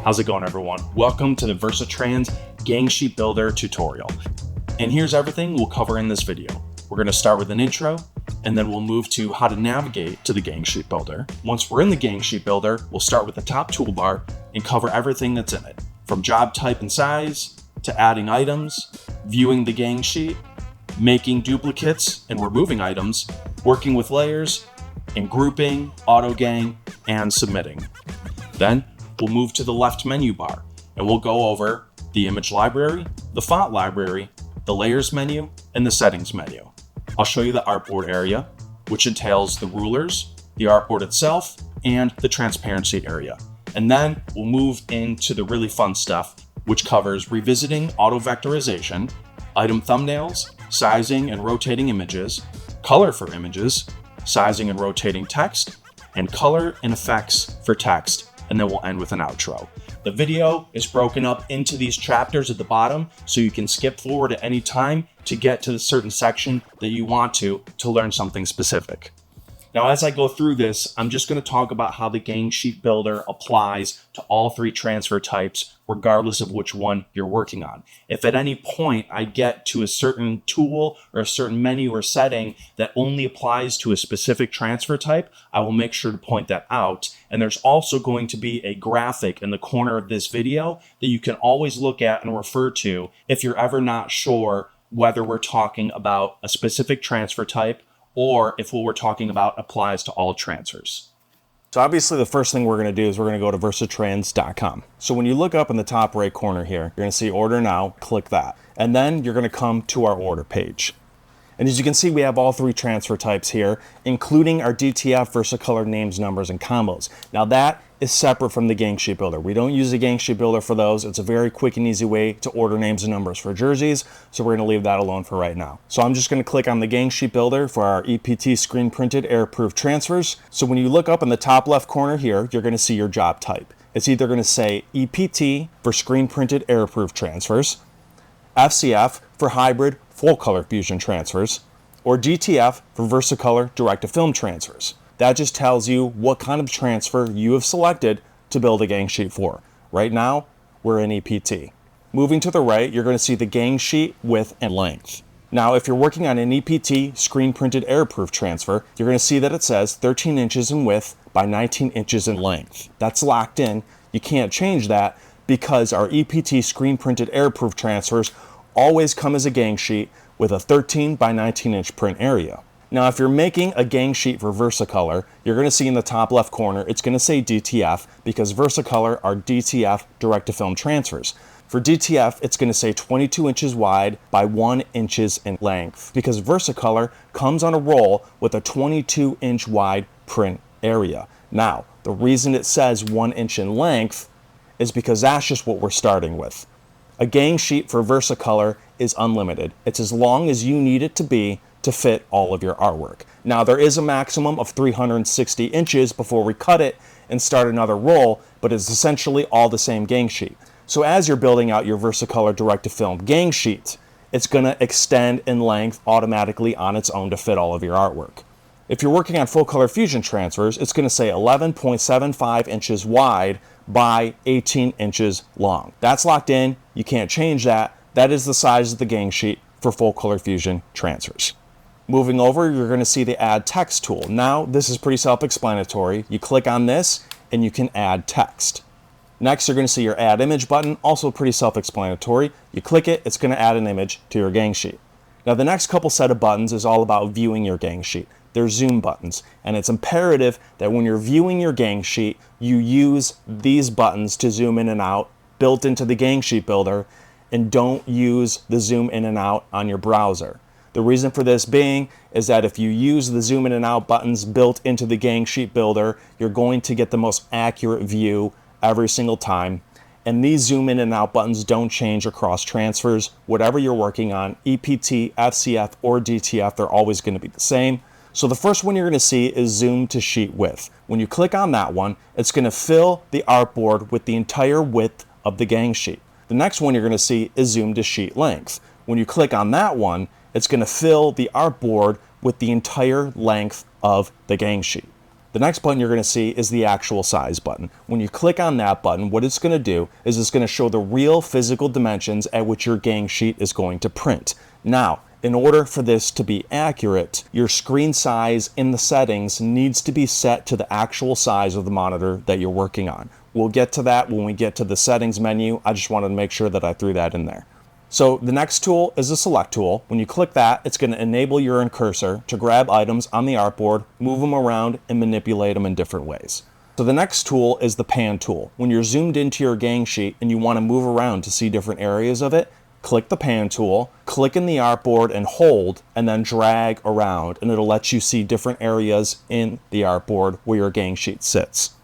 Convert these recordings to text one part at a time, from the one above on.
How's it going, everyone? Welcome to the Versatrans Gang Sheet Builder tutorial. And here's everything we'll cover in this video. We're going to start with an intro, and then we'll move to how to navigate to the Gang Sheet Builder. Once we're in the Gang Sheet Builder, we'll start with the top toolbar and cover everything that's in it, from job type and size, to adding items, viewing the gang sheet, making duplicates and removing items, working with layers, and grouping, auto gang, and submitting. Then we'll move to the left menu bar and we'll go over the image library, the font library, the layers menu, and the settings menu. I'll show you the artboard area, which entails the rulers, the artboard itself, and the transparency area. And then we'll move into the really fun stuff, which covers revisiting auto vectorization, item thumbnails, sizing and rotating images, color for images, sizing and rotating text, and color and effects for text. And then we'll end with an outro. The video is broken up into these chapters at the bottom, so you can skip forward at any time to get to the certain section that you want to learn something specific. Now, as I go through this, I'm just going to talk about how the Gang Sheet Builder applies to all three transfer types, regardless of which one you're working on. If at any point I get to a certain tool or a certain menu or setting that only applies to a specific transfer type, I will make sure to point that out. And there's also going to be a graphic in the corner of this video that you can always look at and refer to if you're ever not sure whether we're talking about a specific transfer type or if what we're talking about applies to all transfers. So obviously the first thing we're going to do is we're going to go to Versatrans.com. So when you look up in the top right corner here, you're going to see Order Now, click that. And then you're going to come to our order page. And as you can see, we have all three transfer types here, including our DTF, VersaColor names, numbers, and combos. Now that is separate from the Gang Sheet Builder. We don't use the Gang Sheet Builder for those. It's a very quick and easy way to order names and numbers for jerseys, so we're going to leave that alone for right now. So I'm just going to click on the Gang Sheet Builder for our EPT screen printed air-proof transfers. So when you look up in the top left corner here, you're going to see your job type. It's either going to say EPT for screen printed air-proof transfers, FCF for hybrid full color fusion transfers, or DTF for VersaColor direct-to-film transfers. That just tells you what kind of transfer you have selected to build a gang sheet for. Right now, we're in EPT. Moving to the right, you're going to see the gang sheet width and length. Now, if you're working on an EPT screen-printed airproof transfer, you're going to see that it says 13 inches in width by 19 inches in length. That's locked in. You can't change that because our EPT screen-printed airproof transfers always come as a gang sheet with a 13 by 19 inch print area. Now, if you're making a gang sheet for VersaColor, you're going to see in the top left corner, it's going to say DTF because VersaColor are DTF direct-to-film transfers. For DTF, it's going to say 22 inches wide by 1 inches in length because VersaColor comes on a roll with a 22 inch wide print area. Now, the reason it says 1 inch in length is because that's just what we're starting with. A gang sheet for VersaColor is unlimited. It's as long as you need it to be to fit all of your artwork. Now, there is a maximum of 360 inches before we cut it and start another roll, but it's essentially all the same gang sheet. So as you're building out your VersaColor direct-to-film gang sheet, it's going to extend in length automatically on its own to fit all of your artwork. If you're working on full color fusion transfers, it's going to say 11.75 inches wide by 18 inches long. That's locked in. You can't change that. That is the size of the gang sheet for full color fusion transfers. Moving over, you're going to see the Add Text tool. Now, this is pretty self-explanatory. You click on this and you can add text. Next, you're going to see your Add Image button, also pretty self-explanatory. You click it, it's going to add an image to your gang sheet. Now, the next couple set of buttons is all about viewing your gang sheet. They're zoom buttons, and it's imperative that when you're viewing your gang sheet, you use these buttons to zoom in and out built into the Gang Sheet Builder, and don't use the zoom in and out on your browser. The reason for this being is that if you use the zoom in and out buttons built into the Gang Sheet Builder, you're going to get the most accurate view every single time. And these zoom in and out buttons don't change across transfers. Whatever you're working on, EPT, FCF, or DTF, they're always going to be the same. So the first one you're going to see is zoom to sheet width. When you click on that one, it's going to fill the artboard with the entire width of the gang sheet. The next one you're going to see is zoom to sheet length. When you click on that one, it's going to fill the artboard with the entire length of the gang sheet. The next button you're going to see is the actual size button. When you click on that button, what it's going to do is it's going to show the real physical dimensions at which your gang sheet is going to print. Now, in order for this to be accurate, your screen size in the settings needs to be set to the actual size of the monitor that you're working on. We'll get to that when we get to the settings menu. I just wanted to make sure that I threw that in there. So the next tool is the select tool. When you click that, it's going to enable your cursor to grab items on the artboard, move them around, and manipulate them in different ways. So the next tool is the pan tool. When you're zoomed into your gang sheet and you want to move around to see different areas of it, click the pan tool, click in the artboard and hold, and then drag around, and it'll let you see different areas in the artboard where your gang sheet sits.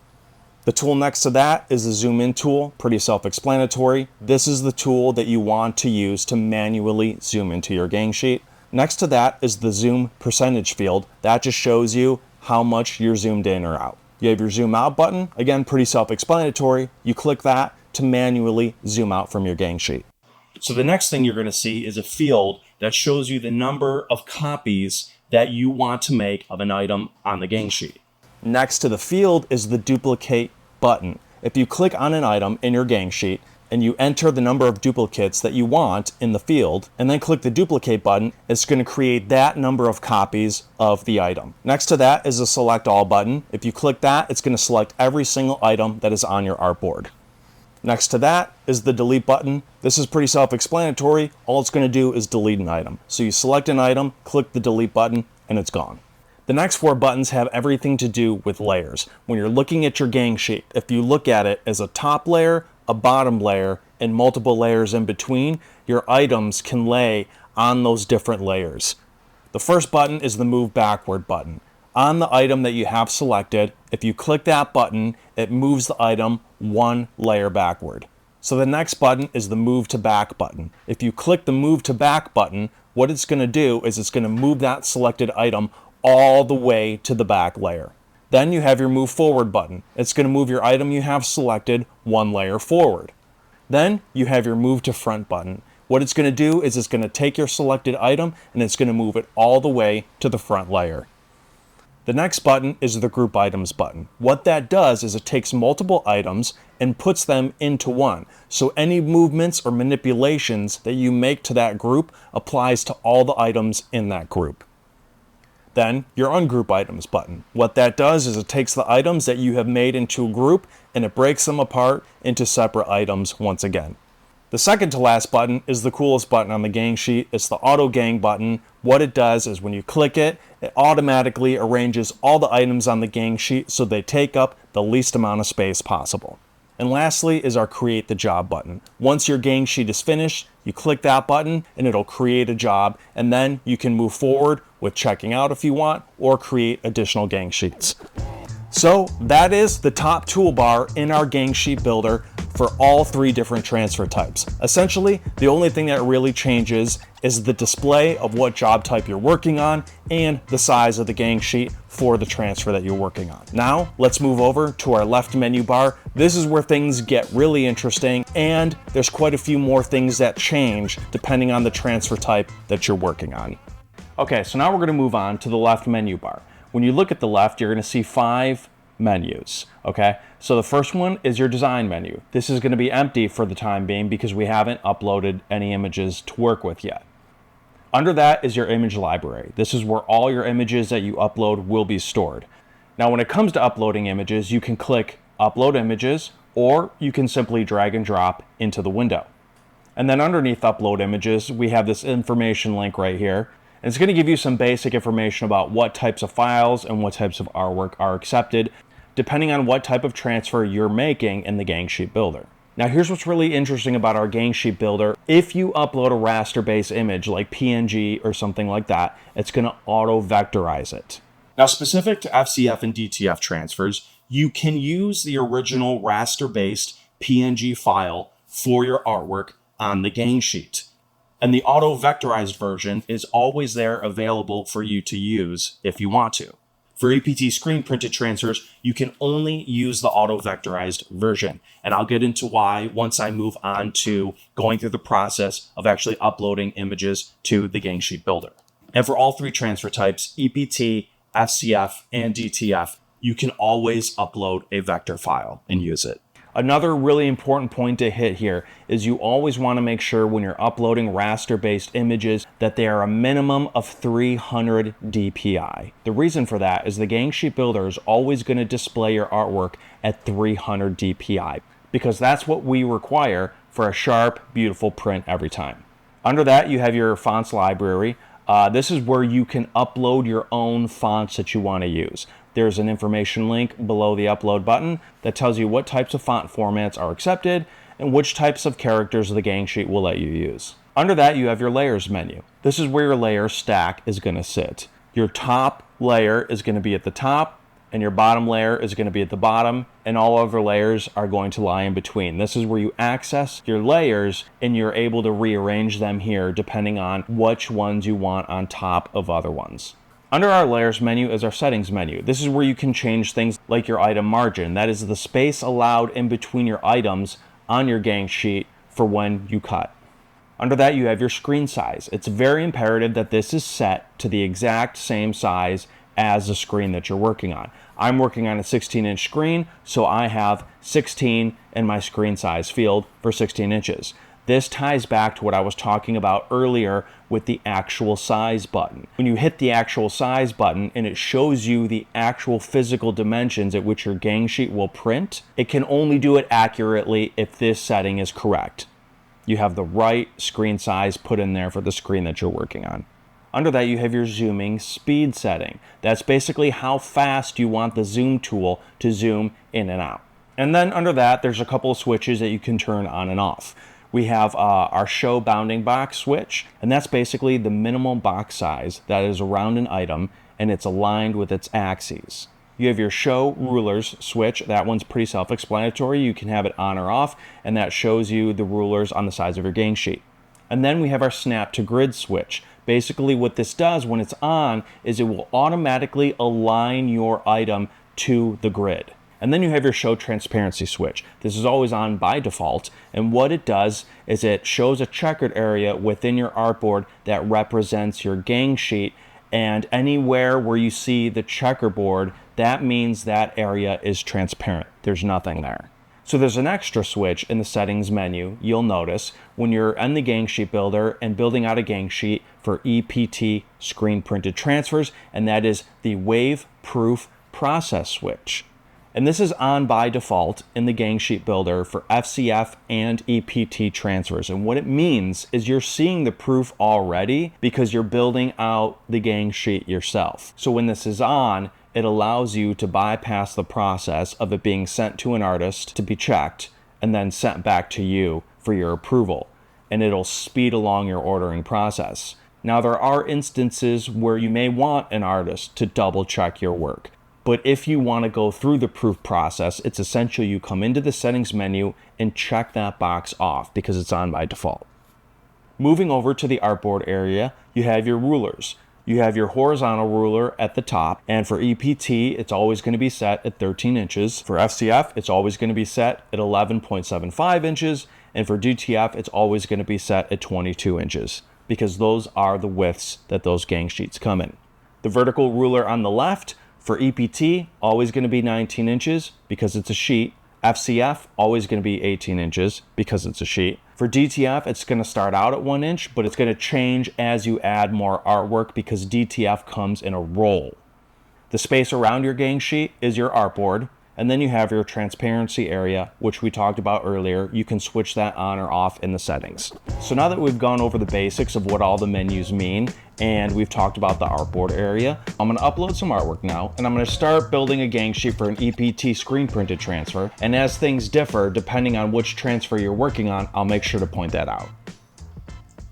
The tool next to that is the zoom in tool, pretty self-explanatory. This is the tool that you want to use to manually zoom into your gang sheet. Next to that is the zoom percentage field. That just shows you how much you're zoomed in or out. You have your zoom out button, again, pretty self-explanatory. You click that to manually zoom out from your gang sheet. So the next thing you're going to see is a field that shows you the number of copies that you want to make of an item on the gang sheet. Next to the field is the duplicate button. If you click on an item in your gang sheet and you enter the number of duplicates that you want in the field and then click the duplicate button, it's going to create that number of copies of the item. Next to that is the select all button. If you click that, it's going to select every single item that is on your artboard. Next to that is the delete button. This is pretty self-explanatory. All it's going to do is delete an item. So you select an item, click the delete button, and it's gone. The next four buttons have everything to do with layers. When you're looking at your gang sheet, if you look at it as a top layer, a bottom layer, and multiple layers in between, your items can lay on those different layers. The first button is the move backward button. On the item that you have selected, if you click that button, it moves the item one layer backward. So the next button is the move to back button. If you click the move to back button, what it's going to do is it's going to move that selected item all the way to the back layer. Then you have your move forward button. It's going to move your item you have selected one layer forward. Then you have your move to front button. What it's going to do is it's going to take your selected item and it's going to move it all the way to the front layer. The next button is the group items button. What that does is it takes multiple items and puts them into one. So any movements or manipulations that you make to that group applies to all the items in that group. Then your ungroup items button. What that does is it takes the items that you have made into a group and it breaks them apart into separate items once again. The second to last button is the coolest button on the gang sheet. It's the auto gang button. What it does is when you click it, it automatically arranges all the items on the gang sheet so they take up the least amount of space possible. And lastly is our create the job button. Once your gang sheet is finished, you click that button and it'll create a job, and then you can move forward with checking out if you want or create additional gang sheets. So that is the top toolbar in our gang sheet builder for all three different transfer types. Essentially, the only thing that really changes is the display of what job type you're working on and the size of the gang sheet for the transfer that you're working on. Now, let's move over to our left menu bar. This is where things get really interesting, and there's quite a few more things that change depending on the transfer type that you're working on. Okay, so now we're gonna move on to the left menu bar. When you look at the left, you're gonna see 5 menus, okay? So the first one is your design menu. This is gonna be empty for the time being because we haven't uploaded any images to work with yet. Under that is your image library. This is where all your images that you upload will be stored. Now, when it comes to uploading images, you can click Upload Images, or you can simply drag and drop into the window. And then underneath Upload Images, we have this information link right here. And it's going to give you some basic information about what types of files and what types of artwork are accepted, depending on what type of transfer you're making in the gang sheet builder. Now, here's what's really interesting about our gang sheet builder. If you upload a raster-based image like PNG or something like that, it's going to auto-vectorize it. Now, specific to FCF and DTF transfers, you can use the original raster-based PNG file for your artwork on the gang sheet. And the auto-vectorized version is always there available for you to use if you want to. For APT screen printed transfers, you can only use the auto-vectorized version. And I'll get into why once I move on to going through the process of actually uploading images to the gang sheet builder. And for all three transfer types, EPT, FCF, and DTF, you can always upload a vector file and use it. Another really important point to hit here is you always want to make sure when you're uploading raster-based images that they are a minimum of 300 dpi. The reason for that is the Gang Sheet Builder is always going to display your artwork at 300 dpi because that's what we require for a sharp, beautiful print every time. Under that, you have your fonts library. This is where you can upload your own fonts that you want to use. There's an information link below the upload button that tells you what types of font formats are accepted and which types of characters the Gang Sheet will let you use. Under that, you have your layers menu. This is where your layer stack is going to sit. Your top layer is going to be at the top, and your bottom layer is going to be at the bottom, and all other layers are going to lie in between. This is where you access your layers, and you're able to rearrange them here depending on which ones you want on top of other ones. Under our layers menu is our settings menu. This is where you can change things like your item margin. That is the space allowed in between your items on your Gang Sheet for when you cut. Under that, you have your screen size. It's very imperative that this is set to the exact same size as the screen that you're working on. I'm working on a 16-inch screen, so I have 16 in my screen size field for 16 inches. This ties back to what I was talking about earlier with the actual size button. When you hit the actual size button and it shows you the actual physical dimensions at which your Gang Sheet will print, it can only do it accurately if this setting is correct. You have the right screen size put in there for the screen that you're working on. Under that, you have your zooming speed setting. That's basically how fast you want the zoom tool to zoom in and out. And then under that, there's a couple of switches that you can turn on and off. We have our show bounding box switch, and that's basically the minimum box size that is around an item, and it's aligned with its axes. You have your show rulers switch. That one's pretty self-explanatory. You can have it on or off, and that shows you the rulers on the sides of your Gang Sheet. And then we have our snap to grid switch. Basically what this does when it's on is it will automatically align your item to the grid. And then you have your show transparency switch. This is always on by default, and what it does is it shows a checkered area within your artboard that represents your Gang Sheet, and anywhere where you see the checkerboard, that means that area is transparent. There's nothing there. So there's an extra switch in the settings menu you'll notice when you're in the Gang Sheet Builder and building out a Gang Sheet for EPT screen printed transfers, and that is the wave proof process switch. And this is on by default in the Gang Sheet Builder for FCF and EPT transfers. And what it means is you're seeing the proof already because you're building out the Gang Sheet yourself. So when this is on, it allows you to bypass the process of it being sent to an artist to be checked and then sent back to you for your approval. And it'll speed along your ordering process. Now, there are instances where you may want an artist to double check your work. But if you want to go through the proof process, it's essential you come into the settings menu and check that box off because it's on by default. Moving over to the artboard area, you have your rulers. You have your horizontal ruler at the top, and for EPT, it's always going to be set at 13 inches. For FCF, it's always going to be set at 11.75 inches, and for DTF, it's always going to be set at 22 inches because those are the widths that those Gang Sheets come in. The vertical ruler on the left, for EPT, always going to be 19 inches because it's a sheet. FCF, always going to be 18 inches because it's a sheet. For DTF, it's going to start out at 1 inch, but it's going to change as you add more artwork because DTF comes in a roll. The space around your Gang Sheet is your artboard, and then you have your transparency area, which we talked about earlier. You can switch that on or off in the settings. So now that we've gone over the basics of what all the menus mean, and we've talked about the artboard area, I'm going to upload some artwork now, and I'm going to start building a Gang Sheet for an EPT screen printed transfer. And as things differ, depending on which transfer you're working on, I'll make sure to point that out.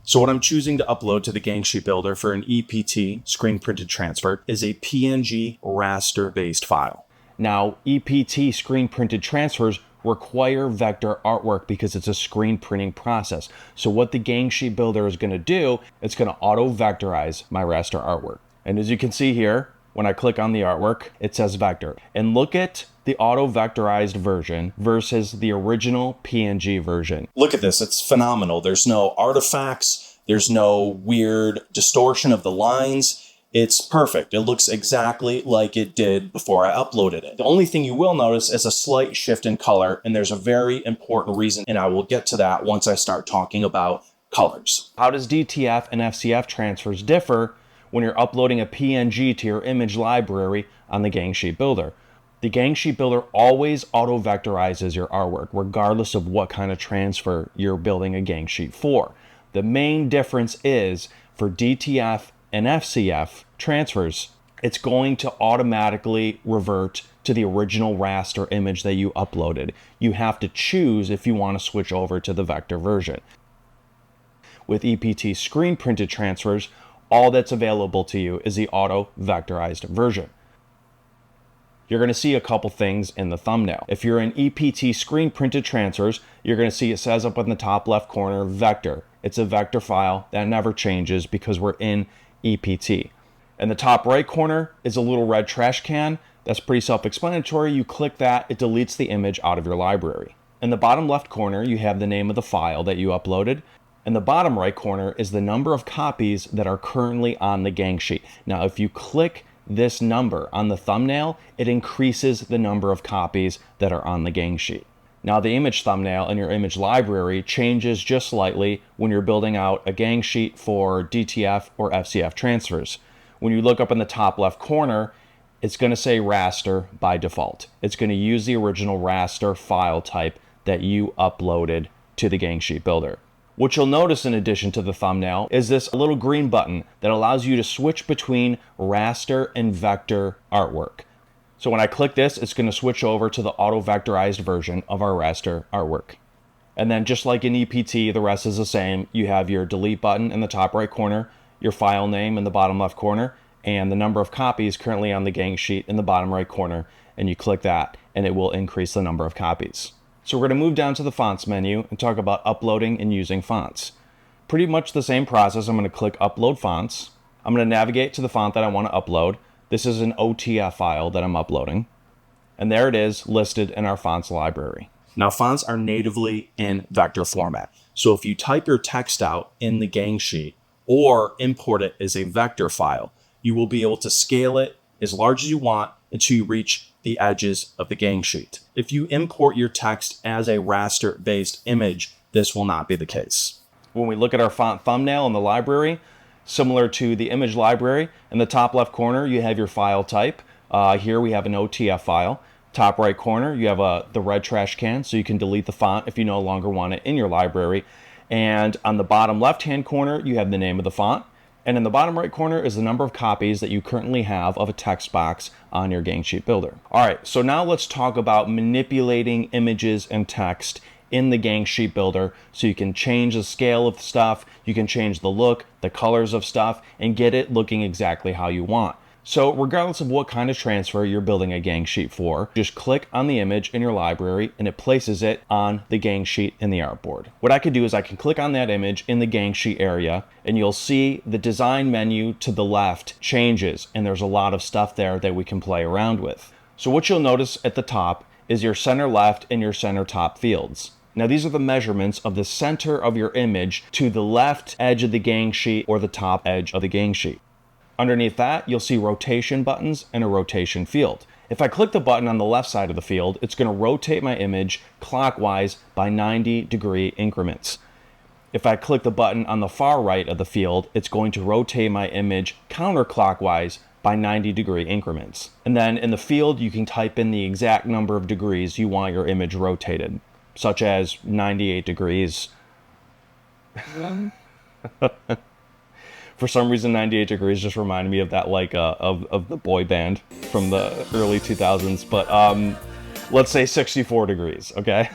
So what I'm choosing to upload to the Gang Sheet Builder for an EPT screen printed transfer is a PNG raster based file. Now, EPT screen printed transfers require vector artwork because it's a screen printing process. So what the Gang Sheet Builder is going to do, it's going to auto vectorize my raster artwork. And as you can see here, when I click on the artwork, it says vector. And look at the auto vectorized version versus the original PNG version. Look at this, it's phenomenal. There's no artifacts, there's no weird distortion of the lines. It's perfect. It looks exactly like it did before I uploaded it. The only thing you will notice is a slight shift in color, and there's a very important reason, and I will get to that once I start talking about colors. How does DTF and FCF transfers differ when you're uploading a PNG to your image library on the Gang Sheet Builder? The Gang Sheet Builder always auto-vectorizes your artwork, regardless of what kind of transfer you're building a gang sheet for. The main difference is for DTF and FCF transfers, it's going to automatically revert to the original raster image that you uploaded. You have to choose if you want to switch over to the vector version. With EPT screen printed transfers, all that's available to you is the auto-vectorized version. You're going to see a couple things in the thumbnail. If you're in EPT screen printed transfers, you're going to see it says up in the top left corner, vector. It's a vector file that never changes because we're in EPT. In the top right corner is a little red trash can. That's pretty self-explanatory. You click that, it deletes the image out of your library. In the bottom left corner, you have the name of the file that you uploaded. In the bottom right corner is the number of copies that are currently on the gang sheet. Now, if you click this number on the thumbnail, it increases the number of copies that are on the gang sheet. Now, the image thumbnail in your image library changes just slightly when you're building out a gang sheet for DTF or FCF transfers. When you look up in the top left corner, it's going to say raster by default. It's going to use the original raster file type that you uploaded to the gang sheet builder. What you'll notice in addition to the thumbnail is this little green button that allows you to switch between raster and vector artwork. So when I click this, it's going to switch over to the auto-vectorized version of our raster artwork. And then just like in EPT, the rest is the same. You have your delete button in the top right corner, your file name in the bottom left corner, and the number of copies currently on the gang sheet in the bottom right corner. And you click that, and it will increase the number of copies. So we're going to move down to the fonts menu and talk about uploading and using fonts. Pretty much the same process. I'm going to click upload fonts. I'm going to navigate to the font that I want to upload. This is an OTF file that I'm uploading. And there it is listed in our fonts library. Now, fonts are natively in vector format. So if you type your text out in the gang sheet or import it as a vector file, you will be able to scale it as large as you want until you reach the edges of the gang sheet. If you import your text as a raster-based image, this will not be the case. When we look at our font thumbnail in the library, similar to the image library, in the top left corner, you have your file type. Here we have an OTF file. Top right corner, you have the red trash can, so you can delete the font if you no longer want it in your library. And on the bottom left-hand corner, you have the name of the font. And in the bottom right corner is the number of copies that you currently have of a text box on your gang sheet builder. All right, so now let's talk about manipulating images and text in the gang sheet builder so you can change the scale of stuff, you can change the look, the colors of stuff, and get it looking exactly how you want. So regardless of what kind of transfer you're building a gang sheet for, just click on the image in your library and it places it on the gang sheet in the artboard. What I could do is I can click on that image in the gang sheet area and you'll see the design menu to the left changes, and there's a lot of stuff there that we can play around with. So what you'll notice at the top is your center left and your center top fields. Now these are the measurements of the center of your image to the left edge of the gang sheet or the top edge of the gang sheet. Underneath that, you'll see rotation buttons and a rotation field. If I click the button on the left side of the field, it's going to rotate my image clockwise by 90-degree increments. If I click the button on the far right of the field, it's going to rotate my image counterclockwise by 90-degree increments. And then in the field, you can type in the exact number of degrees you want your image rotated, such as 98 degrees. For some reason, 98 degrees just reminded me of that, of the boy band from the early 2000s. But let's say 64 degrees, okay?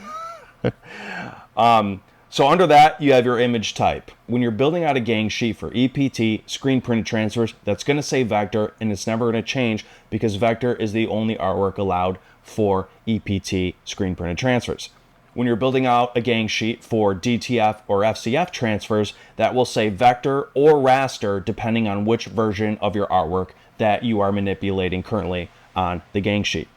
So under that, you have your image type. When you're building out a gang sheet for EPT, screen printed transfers, that's going to say vector, and it's never going to change because vector is the only artwork allowed for EPT screen printed transfers. When you're building out a gang sheet for DTF or FCF transfers, that will say vector or raster depending on which version of your artwork that you are manipulating currently on the gang sheet.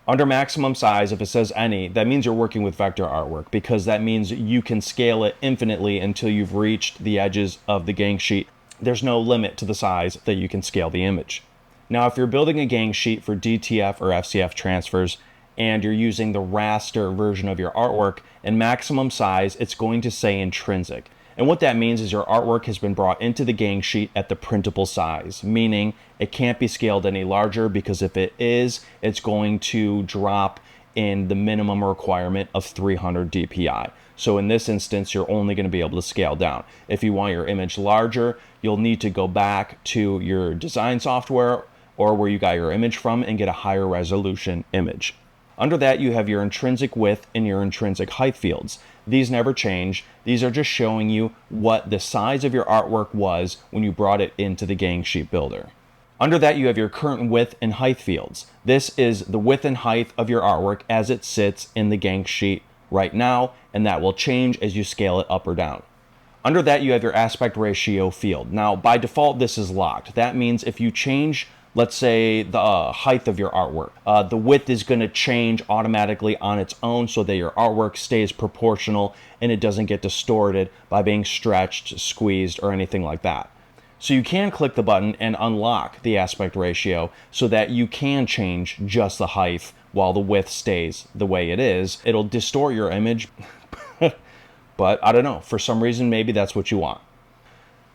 Under maximum size, if it says any, that means you're working with vector artwork because that means you can scale it infinitely until you've reached the edges of the gang sheet. there's no limit to the size that you can scale the image. Now, if you're building a gang sheet for DTF or FCF transfers and you're using the raster version of your artwork, in maximum size, it's going to say intrinsic. And what that means is your artwork has been brought into the gang sheet at the printable size, meaning it can't be scaled any larger, because if it is, it's going to drop in the minimum requirement of 300 DPI. So in this instance, you're only going to be able to scale down. If you want your image larger, you'll need to go back to your design software or where you got your image from and get a higher resolution image. Under that, you have your intrinsic width and your intrinsic height fields. These never change. These are just showing you what the size of your artwork was when you brought it into the gang sheet builder. Under that, you have your current width and height fields. This is the width and height of your artwork as it sits in the gang sheet right now, and that will change as you scale it up or down. Under that, you have your aspect ratio field. Now, by default, this is locked. That means if you change, let's say, the height of your artwork, the width is going to change automatically on its own so that your artwork stays proportional and it doesn't get distorted by being stretched, squeezed, or anything like that. So you can click the button and unlock the aspect ratio so that you can change just the height while the width stays the way it is. It'll distort your image, but I don't know, for some reason, maybe that's what you want.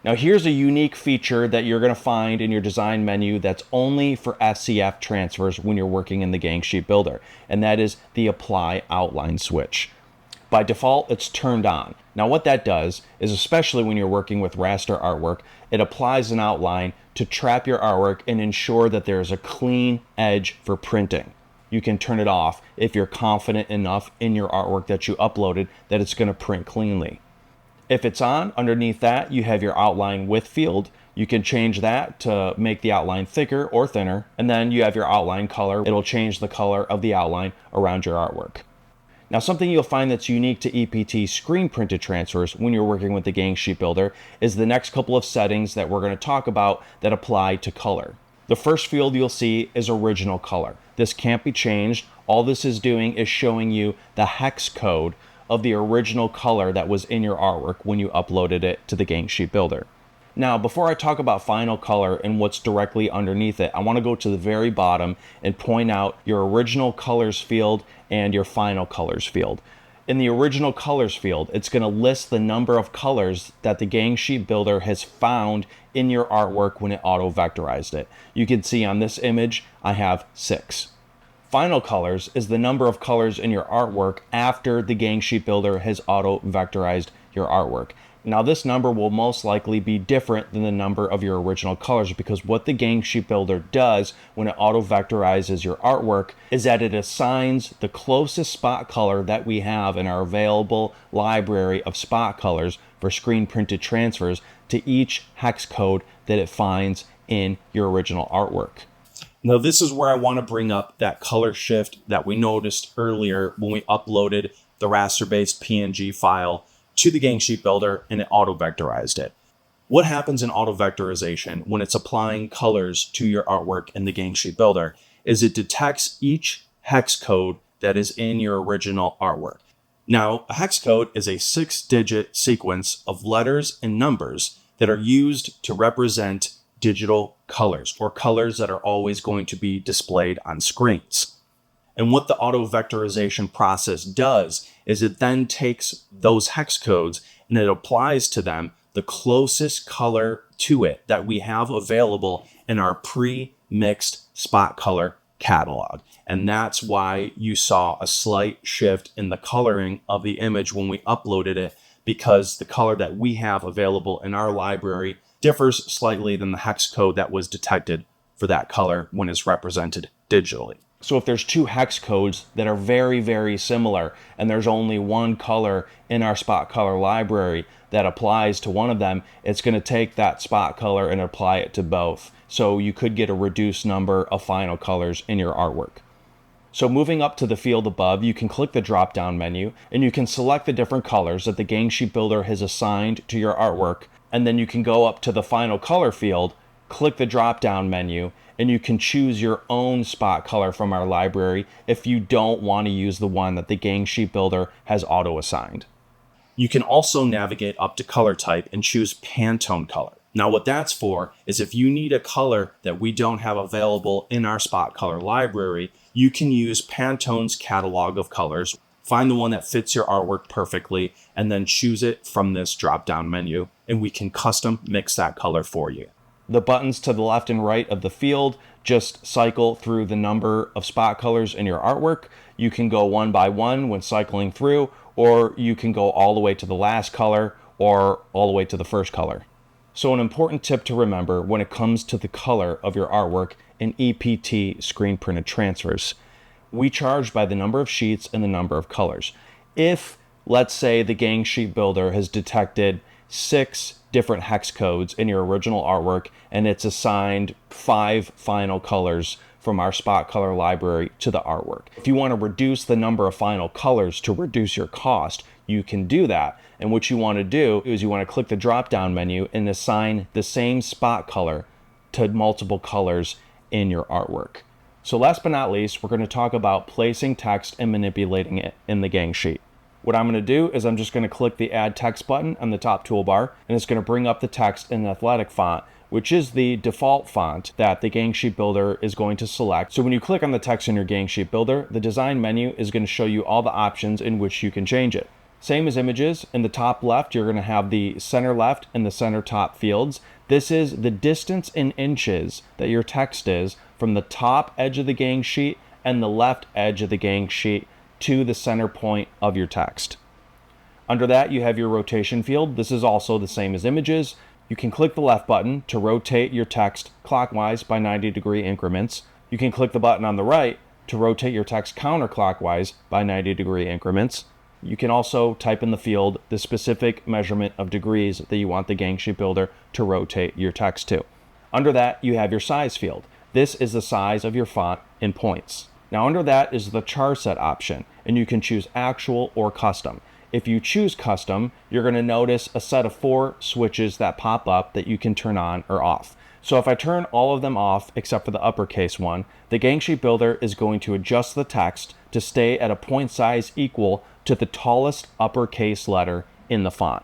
Now here's a unique feature that you're going to find in your design menu that's only for FCF transfers when you're working in the gang sheet builder, and that is the apply outline switch. By default, it's turned on. Now what that does is, especially when you're working with raster artwork, it applies an outline to trap your artwork and ensure that there's a clean edge for printing. You can turn it off if you're confident enough in your artwork that you uploaded that it's going to print cleanly. If it's on, underneath that, you have your outline width field. You can change that to make the outline thicker or thinner. And then you have your outline color. It'll change the color of the outline around your artwork. Now, something you'll find that's unique to EPT screen printed transfers when you're working with the gang sheet builder is the next couple of settings that we're going to talk about that apply to color. The first field you'll see is original color. This can't be changed. All this is doing is showing you the hex code of the original color that was in your artwork when you uploaded it to the gang sheet builder. Now, before I talk about final color and what's directly underneath it, I want to go to the very bottom and point out your original colors field and your final colors field. In the original colors field, it's going to list the number of colors that the gang sheet builder has found in your artwork when it auto vectorized it. You can see on this image, I have 6. Final colors is the number of colors in your artwork after the gang sheet builder has auto vectorized your artwork. Now this number will most likely be different than the number of your original colors, because what the gang sheet builder does when it auto vectorizes your artwork is that it assigns the closest spot color that we have in our available library of spot colors for screen printed transfers to each hex code that it finds in your original artwork. Now this is where I want to bring up that color shift that we noticed earlier when we uploaded the raster-based PNG file to the gang sheet builder and it auto vectorized it. What happens in auto vectorization when it's applying colors to your artwork in the gang sheet builder is it detects each hex code that is in your original artwork. Now, a hex code is a 6-digit sequence of letters and numbers that are used to represent digital colors, or colors that are always going to be displayed on screens. And what the auto vectorization process does is it then takes those hex codes and it applies to them the closest color to it that we have available in our pre-mixed spot color catalog. And that's why you saw a slight shift in the coloring of the image when we uploaded it, because the color that we have available in our library differs slightly than the hex code that was detected for that color when it's represented digitally. So if there's 2 hex codes that are very, very similar and there's only one color in our spot color library that applies to one of them, it's going to take that spot color and apply it to both. So you could get a reduced number of final colors in your artwork. So moving up to the field above, you can click the drop-down menu and you can select the different colors that the gang sheet builder has assigned to your artwork. And then you can go up to the final color field, click the drop-down menu, and you can choose your own spot color from our library if you don't want to use the one that the gang sheet builder has auto-assigned. You can also navigate up to color type and choose Pantone color. Now what that's for is if you need a color that we don't have available in our spot color library, you can use Pantone's catalog of colors, find the one that fits your artwork perfectly, and then choose it from this drop-down menu, and we can custom mix that color for you. The buttons to the left and right of the field just cycle through the number of spot colors in your artwork. You can go one by one when cycling through, or you can go all the way to the last color or all the way to the first color. So an important tip to remember when it comes to the color of your artwork in EPT screen printed transfers, we charge by the number of sheets and the number of colors. If, let's say, the gang sheet builder has detected 6 different hex codes in your original artwork and it's assigned 5 final colors from our spot color library to the artwork. If you want to reduce the number of final colors to reduce your cost, you can do that. And what you want to do is you want to click the drop down menu and assign the same spot color to multiple colors in your artwork. So last but not least, we're going to talk about placing text and manipulating it in the gang sheet. What I'm going to do is I'm just going to click the add text button on the top toolbar, and it's going to bring up the text in an athletic font, which is the default font that the gang sheet builder is going to select. So when you click on the text in your gang sheet builder, the design menu is going to show you all the options in which you can change it. Same as images, in the top left, you're going to have the center left and the center top fields. This is the distance in inches that your text is from the top edge of the gang sheet and the left edge of the gang sheet to the center point of your text. Under that, you have your rotation field. This is also the same as images. You can click the left button to rotate your text clockwise by 90-degree increments. You can click the button on the right to rotate your text counterclockwise by 90-degree increments. You can also type in the field the specific measurement of degrees that you want the gang sheet builder to rotate your text to. Under that, you have your size field. This is the size of your font in points. Now under that is the char set option, and you can choose actual or custom. If you choose custom, you're going to notice a set of 4 switches that pop up that you can turn on or off. So if I turn all of them off except for the uppercase one, the gang sheet builder is going to adjust the text to stay at a point size equal to the tallest uppercase letter in the font.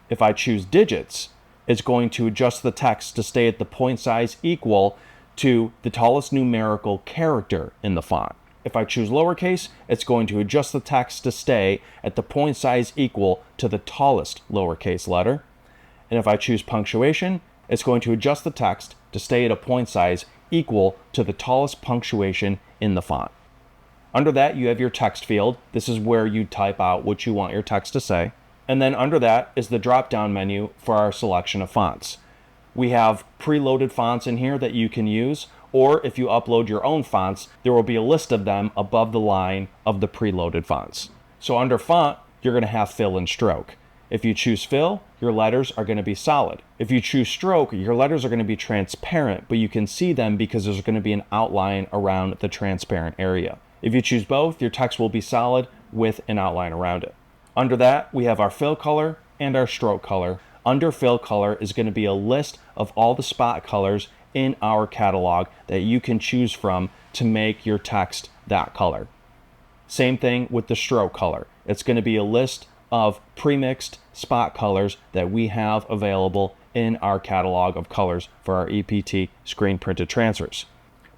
If I choose digits, it's going to adjust the text to stay at the point size equal to the tallest numerical character in the font. If I choose lowercase, it's going to adjust the text to stay at the point size equal to the tallest lowercase letter. And if I choose punctuation, it's going to adjust the text to stay at a point size equal to the tallest punctuation in the font. Under that, you have your text field. This is where you type out what you want your text to say. And then under that is the drop-down menu for our selection of fonts. We have preloaded fonts in here that you can use, or if you upload your own fonts, there will be a list of them above the line of the preloaded fonts. So under font, you're going to have fill and stroke. If you choose fill, your letters are going to be solid. If you choose stroke, your letters are going to be transparent, but you can see them because there's going to be an outline around the transparent area. If you choose both, your text will be solid with an outline around it. Under that, we have our fill color and our stroke color. Under fill color is going to be a list of all the spot colors in our catalog that you can choose from to make your text that color. Same thing with the stroke color. It's going to be a list of pre-mixed spot colors that we have available in our catalog of colors for our EPT screen printed transfers.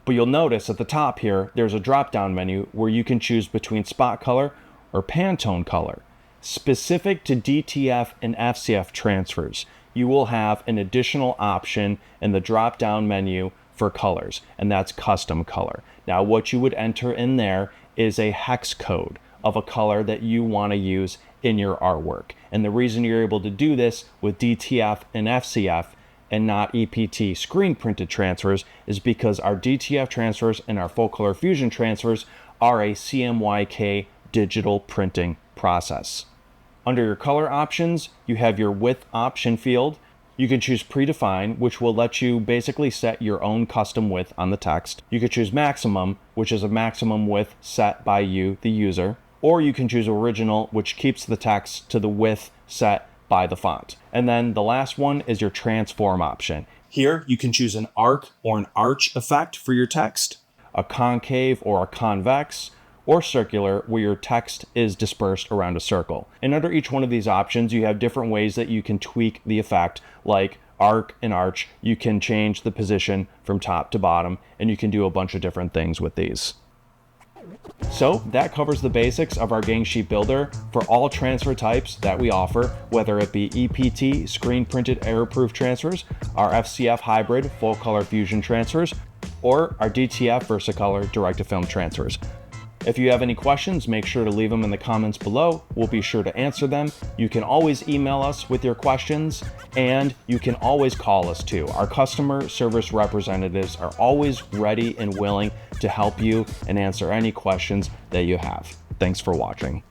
But you'll notice at the top here, there's a drop-down menu where you can choose between spot color or Pantone color. Specific to DTF and FCF transfers, you will have an additional option in the drop-down menu for colors, and that's custom color. Now, what you would enter in there is a hex code of a color that you want to use in your artwork. And the reason you're able to do this with DTF and FCF and not EPT screen printed transfers is because our DTF transfers and our full color fusion transfers are a CMYK digital printing process. Under your color options, you have your width option field. You can choose predefine, which will let you basically set your own custom width on the text. You could choose maximum, which is a maximum width set by you, the user. Or you can choose original, which keeps the text to the width set by the font. And then the last one is your transform option. Here, you can choose an arc or an arch effect for your text, a concave or a convex, or circular, where your text is dispersed around a circle. And under each one of these options, you have different ways that you can tweak the effect, like arc and arch, you can change the position from top to bottom, and you can do a bunch of different things with these. So that covers the basics of our gang sheet builder for all transfer types that we offer, whether it be EPT, screen printed error-proof transfers, our FCF hybrid full color fusion transfers, or our DTF VersaColor direct-to-film transfers. If you have any questions, make sure to leave them in the comments below. We'll be sure to answer them. You can always email us with your questions, and you can always call us too. Our customer service representatives are always ready and willing to help you and answer any questions that you have. Thanks for watching.